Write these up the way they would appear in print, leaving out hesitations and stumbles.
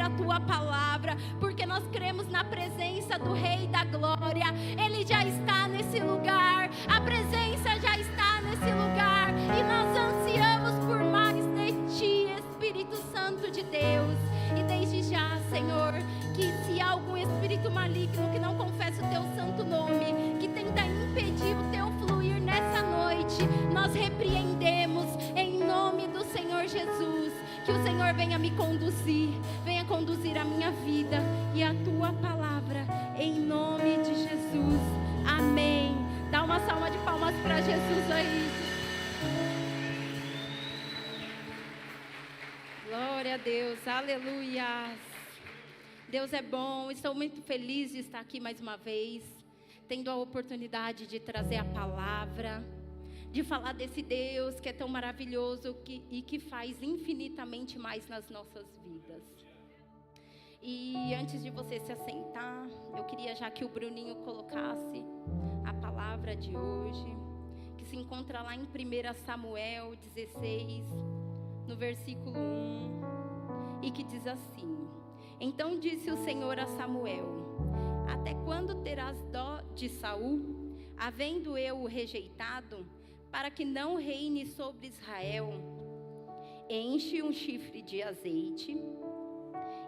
a tua palavra, porque nós cremos na presença do Rei da Glória. Ele já está nesse lugar, a presença já está nesse lugar, e nós ansiamos por mais de ti, Espírito Santo de Deus. E desde já, Senhor, que se há algum espírito maligno que não confessa o teu santo nome, que tenta impedir o teu fluir nessa noite, nós repreendemos em nome do Senhor Jesus. Que o Senhor venha me conduzir, venha conduzir a minha vida e a tua palavra, em nome de Jesus. Amém. Dá uma salva de palmas para Jesus aí. Glória a Deus, aleluia. Deus é bom, estou muito feliz de estar aqui mais uma vez, tendo a oportunidade de trazer a palavra, de falar desse Deus que é tão maravilhoso e que faz infinitamente mais nas nossas vidas. E antes de você se assentar, eu queria já que o Bruninho colocasse a palavra de hoje, que se encontra lá em 1 Samuel 16, no versículo 1, e que diz assim: Então disse o Senhor a Samuel: Até quando terás dó de Saul, havendo eu o rejeitado, para que não reine sobre Israel? Enche um chifre de azeite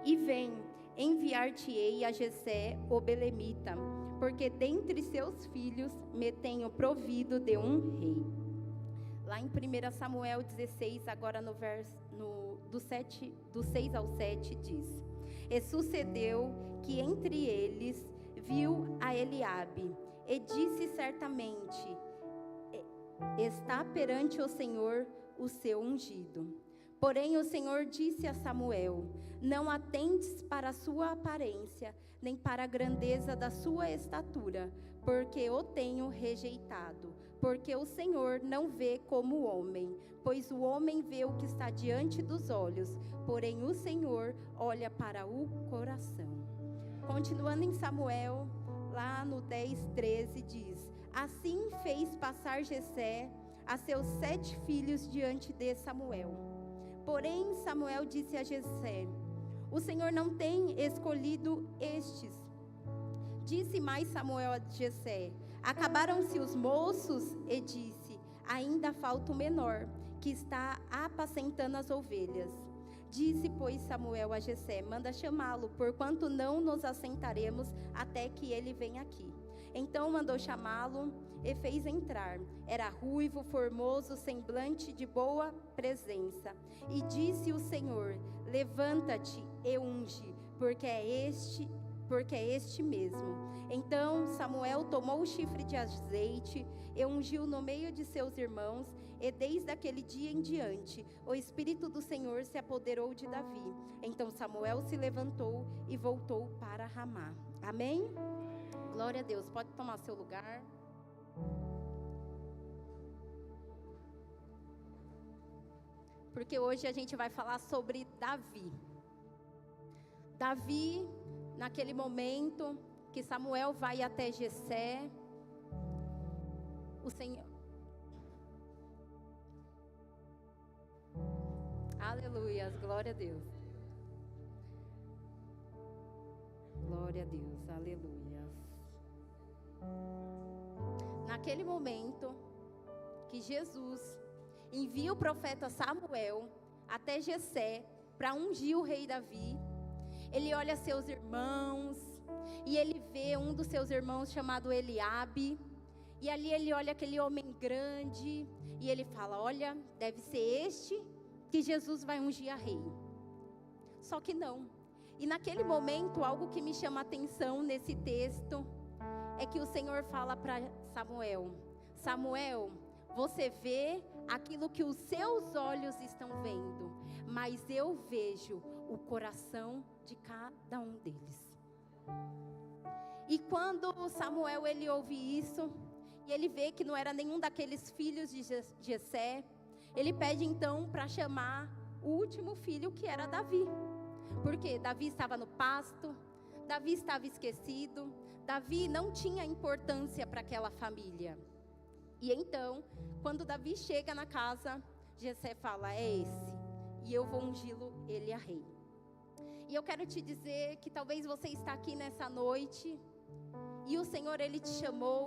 e vem, enviar-te-ei a Jessé o belemita, porque dentre seus filhos me tenho provido de um rei. Lá em 1 Samuel 16, agora no verso do 6 ao 7, diz: E sucedeu que entre eles viu a Eliabe, e disse certamente: Está perante o Senhor o seu ungido. Porém o Senhor disse a Samuel: Não atentes para a sua aparência, nem para a grandeza da sua estatura, porque o tenho rejeitado. Porque o Senhor não vê como o homem, pois o homem vê o que está diante dos olhos, porém o Senhor olha para o coração. Continuando em Samuel, lá no 10:13 diz: Assim fez passar Jessé a seus 7 filhos diante de Samuel. Porém Samuel disse a Jessé: O Senhor não tem escolhido estes. Disse mais Samuel a Jessé: Acabaram-se os moços? E disse: Ainda falta o menor, que está apacentando as ovelhas. Disse, pois, Samuel a Jessé: Manda chamá-lo, porquanto não nos assentaremos até que ele venha aqui. Então mandou chamá-lo e fez entrar. Era ruivo, formoso, semblante de boa presença. E disse o Senhor: Levanta-te e unge, porque é este mesmo. Então Samuel tomou o chifre de azeite e ungiu no meio de seus irmãos, e desde aquele dia em diante o Espírito do Senhor se apoderou de Davi. Então Samuel se levantou e voltou para Ramá. Amém? Glória a Deus. Pode tomar seu lugar. Porque hoje a gente vai falar sobre Davi. Davi, naquele momento que Samuel vai até Jessé, o Senhor... Aleluia, glória a Deus. Glória a Deus, aleluia. Naquele momento que Jesus envia o profeta Samuel até Jessé para ungir o rei Davi, ele olha seus irmãos e ele vê um dos seus irmãos chamado Eliabe, e ali ele olha aquele homem grande e ele fala: olha, deve ser este que Jesus vai ungir a rei. Só que não. E naquele momento, algo que me chama a atenção nesse texto é que o Senhor fala para Samuel: Samuel, você vê aquilo que os seus olhos estão vendo, mas eu vejo o coração de cada um deles. E quando Samuel ele ouve isso, e ele vê que não era nenhum daqueles filhos de Jessé, ele pede então para chamar o último filho, que era Davi. Porque Davi estava no pasto, Davi estava esquecido, Davi não tinha importância para aquela família. E então, quando Davi chega na casa, Jessé fala: é esse, e eu vou ungí-lo ele a rei. E eu quero te dizer que talvez você está aqui nessa noite e o Senhor, Ele te chamou,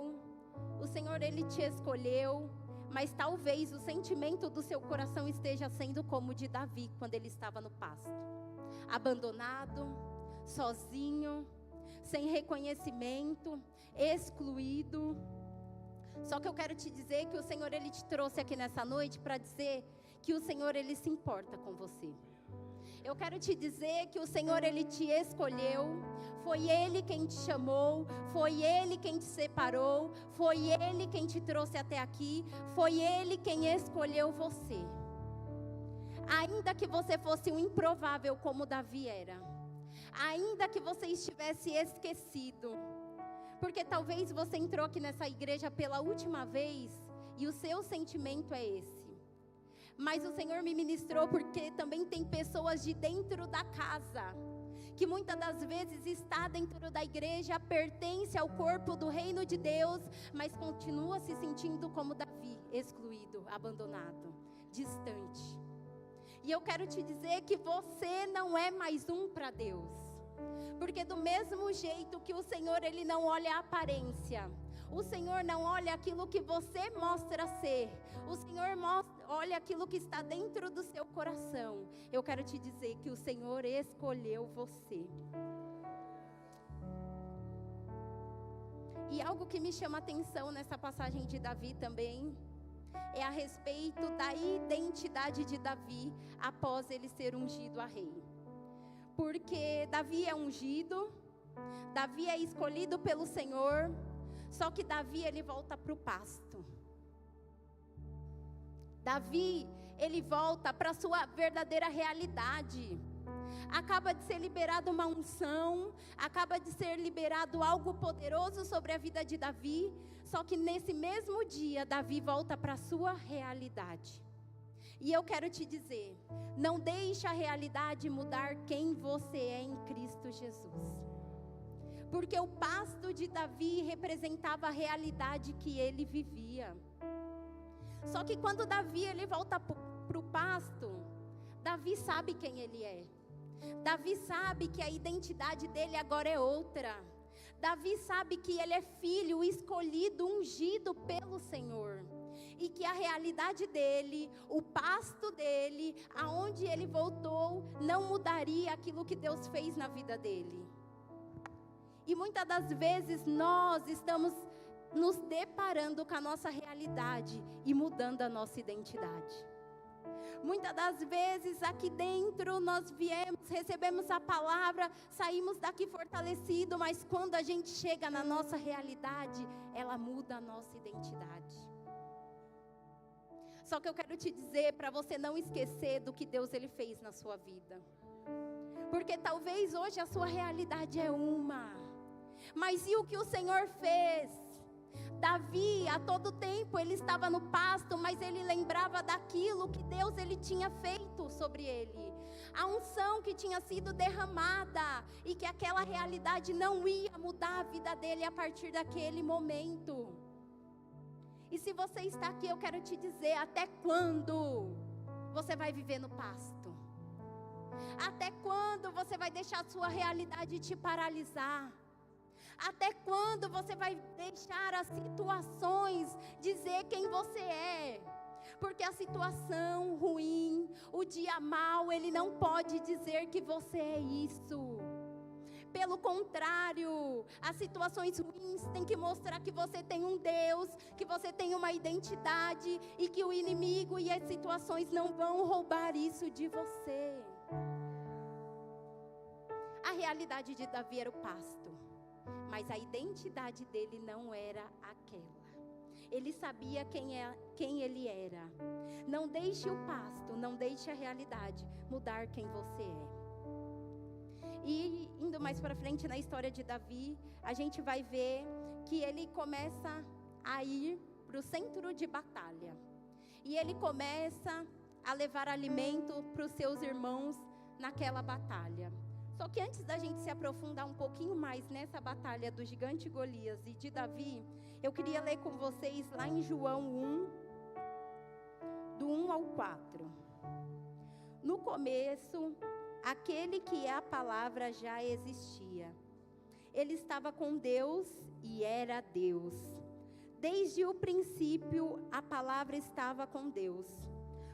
o Senhor, Ele te escolheu, mas talvez o sentimento do seu coração esteja sendo como o de Davi, quando ele estava no pasto, abandonado, sozinho, sem reconhecimento, excluído. Só que eu quero te dizer que o Senhor, Ele te trouxe aqui nessa noite para dizer que o Senhor, Ele se importa com você. Eu quero te dizer que o Senhor, Ele te escolheu, foi Ele quem te chamou, foi Ele quem te separou, foi Ele quem te trouxe até aqui, foi Ele quem escolheu você. Ainda que você fosse um improvável como Davi era, ainda que você estivesse esquecido, porque talvez você entrou aqui nessa igreja pela última vez e o seu sentimento é esse. Mas o Senhor me ministrou porque também tem pessoas de dentro da casa, que muitas das vezes está dentro da igreja, pertence ao corpo do reino de Deus, mas continua se sentindo como Davi, excluído, abandonado, distante. E eu quero te dizer que você não é mais um para Deus. Porque do mesmo jeito que o Senhor, Ele não olha a aparência, o Senhor não olha aquilo que você mostra ser, o Senhor olha aquilo que está dentro do seu coração. Eu quero te dizer que o Senhor escolheu você. E algo que me chama a atenção nessa passagem de Davi também é a respeito da identidade de Davi após ele ser ungido a rei. Porque Davi é ungido, Davi é escolhido pelo Senhor, só que Davi, ele volta para o pasto. Davi, ele volta para a sua verdadeira realidade. Acaba de ser liberado uma unção, acaba de ser liberado algo poderoso sobre a vida de Davi, só que nesse mesmo dia, Davi volta para a sua realidade. E eu quero te dizer, não deixe a realidade mudar quem você é em Cristo Jesus. Porque o pasto de Davi representava a realidade que ele vivia. Só que quando Davi, ele volta para o pasto, Davi sabe quem ele é. Davi sabe que a identidade dele agora é outra. Davi sabe que ele é filho escolhido, ungido pelo Senhor. E que a realidade dele, o pasto dele, aonde ele voltou, não mudaria aquilo que Deus fez na vida dele. E muitas das vezes nós estamos nos deparando com a nossa realidade e mudando a nossa identidade. Muitas das vezes aqui dentro nós viemos, recebemos a palavra, saímos daqui fortalecidos, mas quando a gente chega na nossa realidade, ela muda a nossa identidade. Só que eu quero te dizer para você não esquecer do que Deus, Ele fez na sua vida. Porque talvez hoje a sua realidade é uma, mas e o que o Senhor fez? Davi, a todo tempo, ele estava no pasto, mas ele lembrava daquilo que Deus, ele tinha feito sobre ele. A unção que tinha sido derramada e que aquela realidade não ia mudar a vida dele a partir daquele momento. E se você está aqui, eu quero te dizer, até quando você vai viver no pasto? Até quando você vai deixar a sua realidade te paralisar? Até quando você vai deixar as situações dizer quem você é? Porque a situação ruim, o dia mau, ele não pode dizer que você é isso. Pelo contrário, as situações ruins têm que mostrar que você tem um Deus, que você tem uma identidade e que o inimigo e as situações não vão roubar isso de você. A realidade de Davi era o pasto, mas a identidade dele não era aquela. Ele sabia quem ele era. Não deixe o pasto, não deixe a realidade mudar quem você é. E indo mais para frente na história de Davi, a gente vai ver que ele começa a ir para o centro de batalha. E ele começa a levar alimento para os seus irmãos naquela batalha. Só que antes da gente se aprofundar um pouquinho mais nessa batalha do gigante Golias e de Davi, eu queria ler com vocês lá em João 1, do 1 ao 4. No começo aquele que é a palavra já existia. Ele estava com Deus e era Deus. Desde o princípio, a palavra estava com Deus.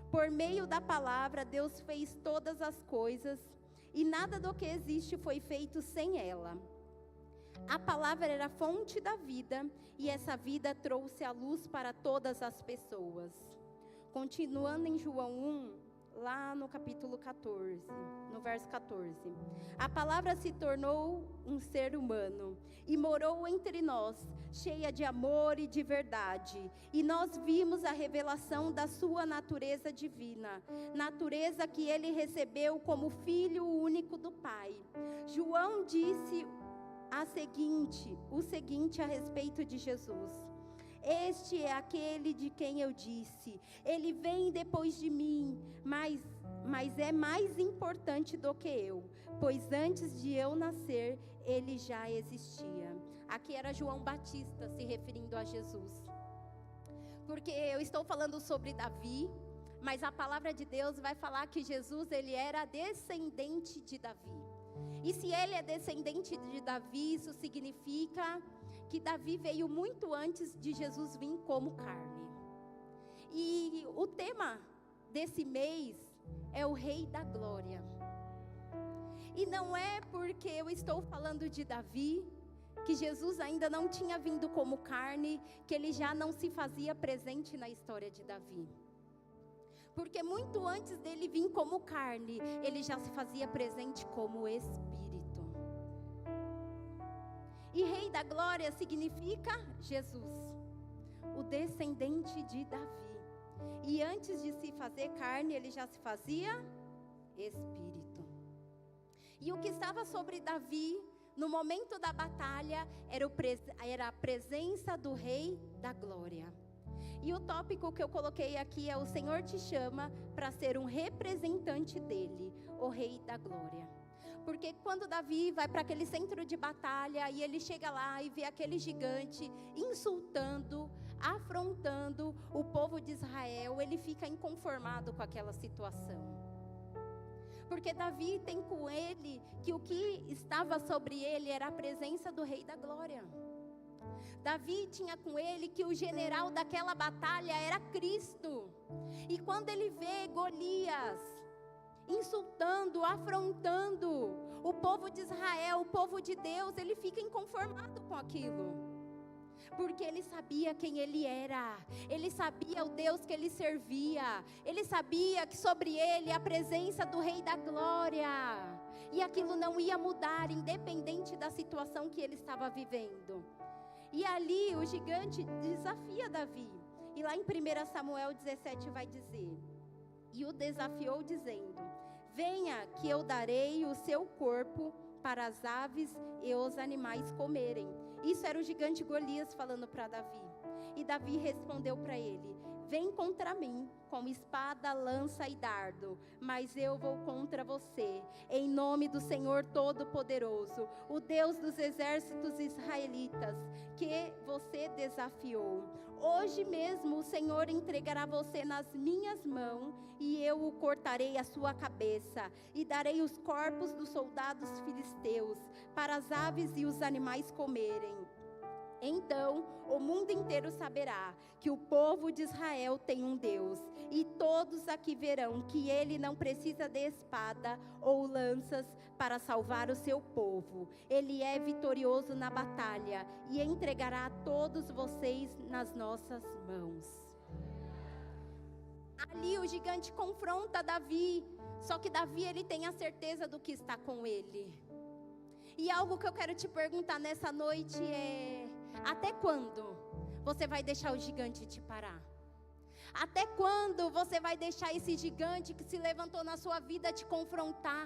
Por meio da palavra, Deus fez todas as coisas, e nada do que existe foi feito sem ela. A palavra era a fonte da vida, e essa vida trouxe a luz para todas as pessoas. Continuando em João 1, lá no capítulo 14, no verso 14. A palavra se tornou um ser humano e morou entre nós, cheia de amor e de verdade. E nós vimos a revelação da sua natureza divina, natureza que ele recebeu como filho único do Pai. João disse o seguinte a respeito de Jesus: este é aquele de quem eu disse, ele vem depois de mim, mas é mais importante do que eu, pois antes de eu nascer, ele já existia. Aqui era João Batista se referindo a Jesus. Porque eu estou falando sobre Davi, mas a palavra de Deus vai falar que Jesus, ele era descendente de Davi. E se ele é descendente de Davi, isso significa que Davi veio muito antes de Jesus vir como carne. E o tema desse mês é o Rei da Glória. E não é porque eu estou falando de Davi, que Jesus ainda não tinha vindo como carne, que ele já não se fazia presente na história de Davi. Porque muito antes dele vir como carne, ele já se fazia presente como Espírito. E Rei da Glória significa Jesus, o descendente de Davi. E antes de se fazer carne, ele já se fazia Espírito. E o que estava sobre Davi, no momento da batalha, era a presença do Rei da Glória. E o tópico que eu coloquei aqui é: o Senhor te chama para ser um representante dele, o Rei da Glória. Porque quando Davi vai para aquele centro de batalha e ele chega lá e vê aquele gigante insultando, afrontando o povo de Israel, ele fica inconformado com aquela situação. Porque Davi tem com ele que o que estava sobre ele era a presença do Rei da Glória. Davi tinha com ele que o general daquela batalha era Cristo. E quando ele vê Golias insultando, afrontando o povo de Israel, o povo de Deus, ele fica inconformado com aquilo. Porque ele sabia quem ele era, ele sabia o Deus que ele servia, ele sabia que sobre ele a presença do Rei da Glória, e aquilo não ia mudar, independente da situação que ele estava vivendo. E ali o gigante desafia Davi, e lá em 1 Samuel 17 vai dizer: e o desafiou dizendo: venha que eu darei o seu corpo para as aves e os animais comerem. Isso era o gigante Golias falando para Davi. E Davi respondeu para ele: vem contra mim com espada, lança e dardo, mas eu vou contra você, em nome do Senhor Todo-Poderoso, o Deus dos exércitos israelitas, que você desafiou. Hoje mesmo o Senhor entregará você nas minhas mãos, e eu o cortarei a sua cabeça, e darei os corpos dos soldados filisteus para as aves e os animais comerem. Então o mundo inteiro saberá que o povo de Israel tem um Deus, e todos aqui verão que ele não precisa de espada ou lanças para salvar o seu povo. Ele é vitorioso na batalha e entregará todos vocês nas nossas mãos. Ali o gigante confronta Davi, só que Davi, ele tem a certeza do que está com ele. E algo que eu quero te perguntar nessa noite é: até quando você vai deixar o gigante te parar? Até quando você vai deixar esse gigante que se levantou na sua vida te confrontar?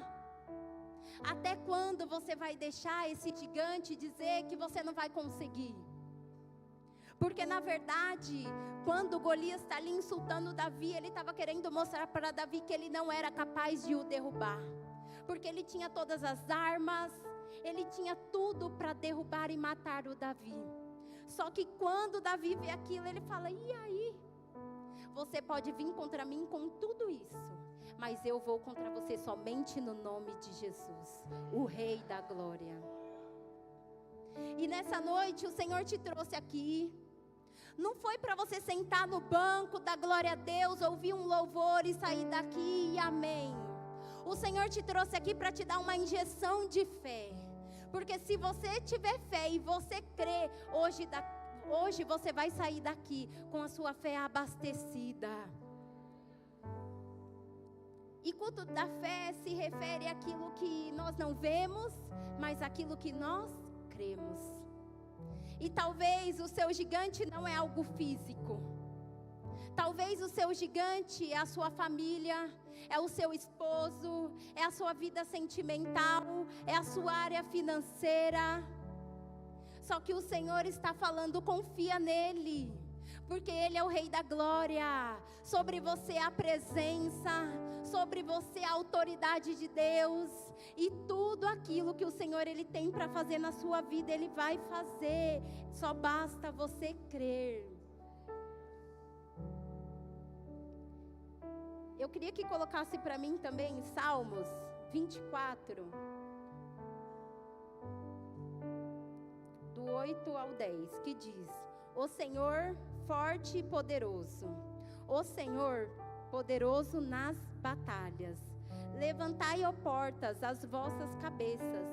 Até quando você vai deixar esse gigante dizer que você não vai conseguir? Porque na verdade, quando Golias está ali insultando Davi, ele estava querendo mostrar para Davi que ele não era capaz de o derrubar. Porque ele tinha todas as armas, ele tinha tudo para derrubar e matar o Davi. Só que quando Davi vê aquilo, ele fala: e aí? Você pode vir contra mim com tudo isso, mas eu vou contra você somente no nome de Jesus, o Rei da Glória. E nessa noite o Senhor te trouxe aqui. Não foi para você sentar no banco da glória a Deus, ouvir um louvor e sair daqui e amém. O Senhor te trouxe aqui para te dar uma injeção de fé. Porque se você tiver fé e você crer, hoje você vai sair daqui com a sua fé abastecida. E culto da fé se refere àquilo que nós não vemos, mas àquilo que nós cremos. E talvez o seu gigante não é algo físico. Talvez o seu gigante é a sua família, é o seu esposo, é a sua vida sentimental, é a sua área financeira. Só que o Senhor está falando, confia nele, porque Ele é o Rei da Glória. Sobre você a presença, sobre você a autoridade de Deus. E tudo aquilo que o Senhor Ele tem para fazer na sua vida, Ele vai fazer. Só basta você crer. Eu queria que colocasse para mim também Salmos 24, do 8 ao 10, que diz: O Senhor forte e poderoso, o Senhor poderoso nas batalhas. Levantai, ó portas, as vossas cabeças,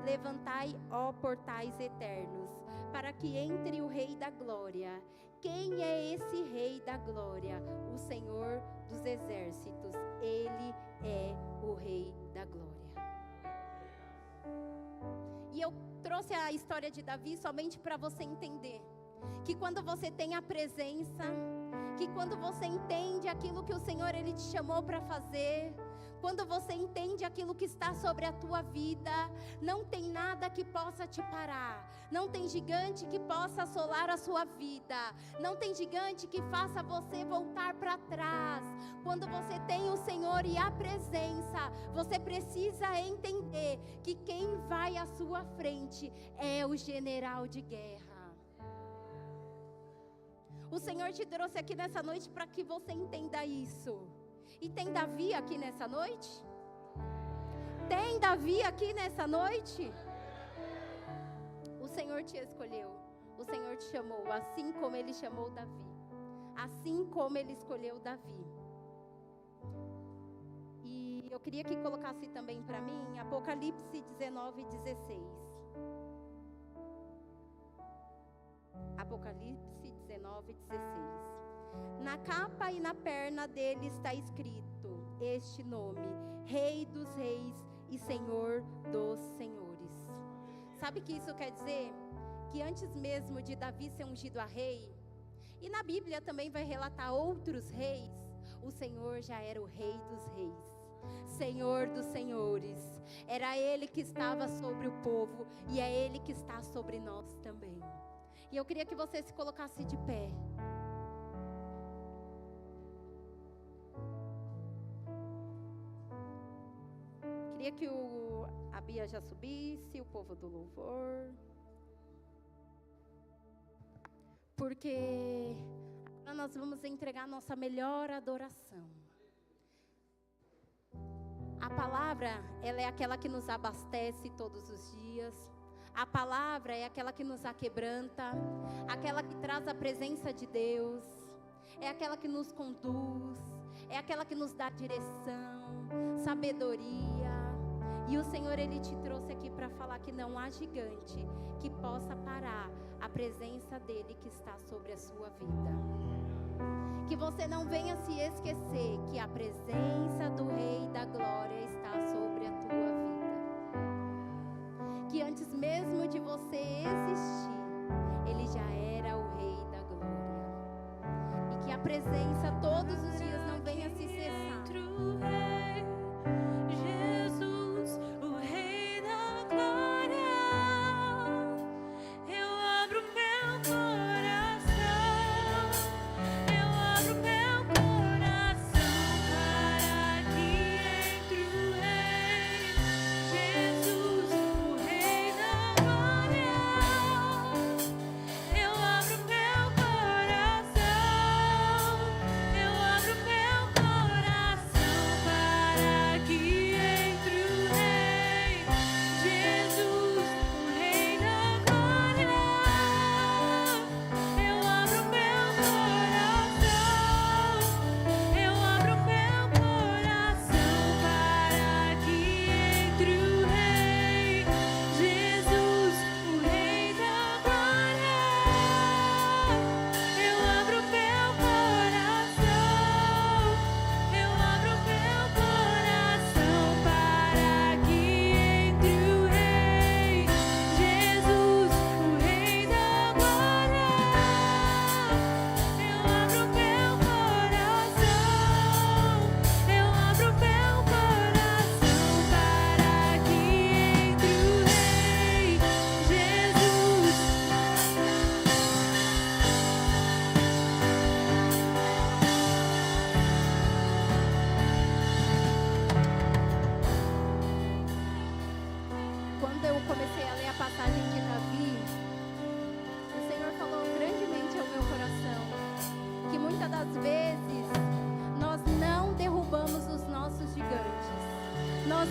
levantai, ó portais eternos, para que entre o Rei da Glória. Quem é esse Rei da Glória? O Senhor dos exércitos. Ele é o Rei da Glória. E eu trouxe a história de Davi somente para você entender que quando você tem a presença, que quando você entende aquilo que o Senhor Ele te chamou para fazer, quando você entende aquilo que está sobre a tua vida, não tem nada que possa te parar. Não tem gigante que possa assolar a sua vida. Não tem gigante que faça você voltar para trás. Quando você tem o Senhor e a presença, você precisa entender que quem vai à sua frente é o general de guerra. O Senhor te trouxe aqui nessa noite para que você entenda isso. E tem Davi aqui nessa noite? Tem Davi aqui nessa noite? O Senhor te escolheu, o Senhor te chamou, assim como Ele chamou Davi, assim como Ele escolheu Davi. E eu queria que colocasse também para mim Apocalipse 19:16. Apocalipse 19:16. Na capa e na perna dele está escrito este nome: Rei dos Reis e Senhor dos Senhores. Sabe o que isso quer dizer? Que antes mesmo de Davi ser ungido a rei, e na Bíblia também vai relatar outros reis, o Senhor já era o Rei dos Reis, Senhor dos Senhores. Era Ele que estava sobre o povo e é Ele que está sobre nós também. E eu queria que você se colocasse de pé. Queria que a Bia já subisse, o povo do louvor. Porque agora nós vamos entregar nossa melhor adoração. A palavra, ela é aquela que nos abastece todos os dias. A palavra é aquela que nos aquebranta, aquela que traz a presença de Deus, é aquela que nos conduz, é aquela que nos dá direção, sabedoria. E o Senhor, Ele te trouxe aqui para falar que não há gigante que possa parar a presença dEle que está sobre a sua vida. Que você não venha se esquecer que a presença do Rei da Glória está sobre a tua vida. Que antes mesmo de você existir, Ele já era o Rei da Glória. E que a presença todos os dias não venha se cessar. Eu abro meu coração.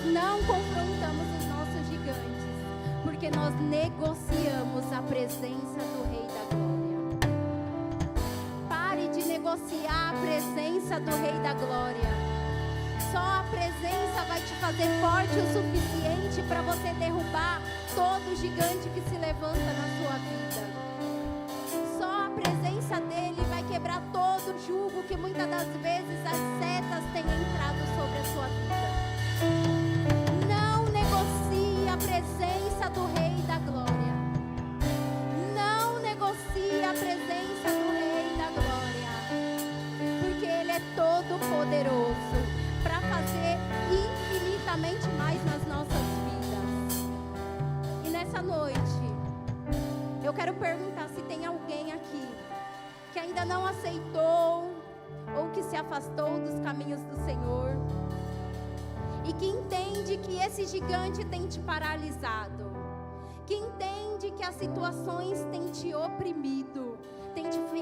não confrontamos os nossos gigantes, porque nós negociamos a presença do Rei da Glória. Pare de negociar a presença do Rei da Glória. Só a presença vai te fazer forte o suficiente para você derrubar todo gigante que se levanta na sua vida. Só a presença dele vai quebrar todo o jugo que muitas das vezes as setas têm entrado sobre a sua vida. Não negocie a presença do Rei da Glória. Não negocie a presença do Rei da Glória, porque ele é todo poderoso para fazer infinitamente mais nas nossas vidas. E nessa noite, eu quero perguntar se tem alguém aqui que ainda não aceitou ou que se afastou dos caminhos do Senhor e que entende que esse gigante tem te paralisado, que entende que as situações têm te oprimido, têm te feito